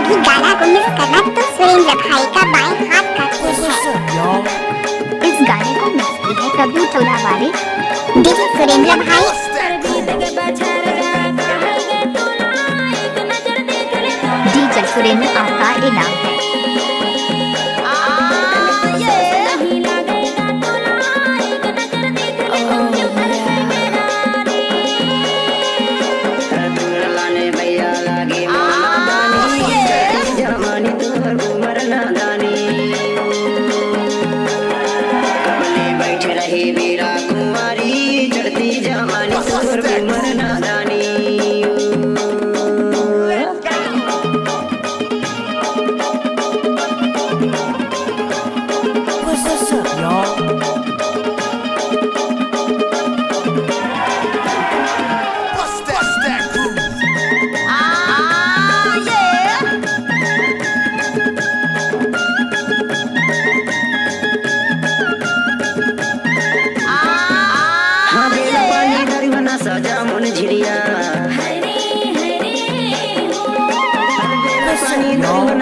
भी गाना को मिस करना तो सुरेंद्र भाई का बाएं हाथ का खेल है। इस गाने को मिक्स की है प्रभु चौरावारे। डीजे सुरेंद्र भाई। डीजे सुरेंद्र आपका इनाम है।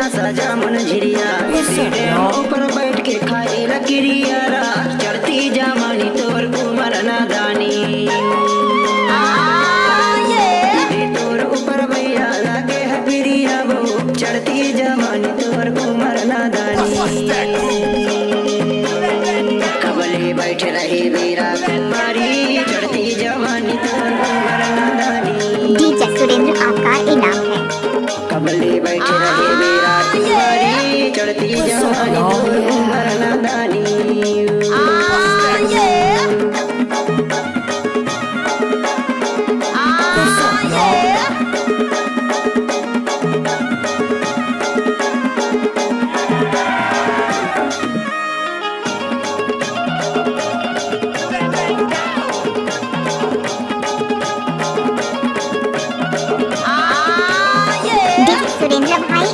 सजा मन झिरिया ऊपर बैठ के खाई लकीरिया चढ़ती जमानी तोर उमर नादानी तोर ऊपर भैया लागे हपिरिया वो चढ़ती जमानी तोर उमर नादानी कबले बैठ रही वीरा कुमारी चढ़ती जवानी तोर उमर नादानी। डीजे सुरेंद्र आपका इनाम है। कबले बैठ रहे वीरा कुमारी चढ़ती जवानी तोर उमर नादानी। सुरेंद्र भाई।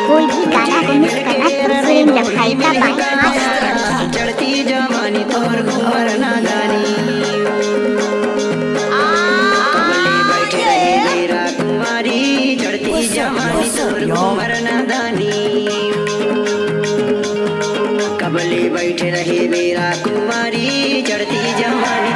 कोई भी गाना को मिस करना तो सुरेंद्र भाई का बाएं हाथ है। चढ़ती जवानी तोर उमर नादानी कबले बैठ रहे वीरा कुमारी चढ़ती जवानी तोर उमर नादानी। कबले बैठ रहे वीरा कुमारी चढ़ती जवानी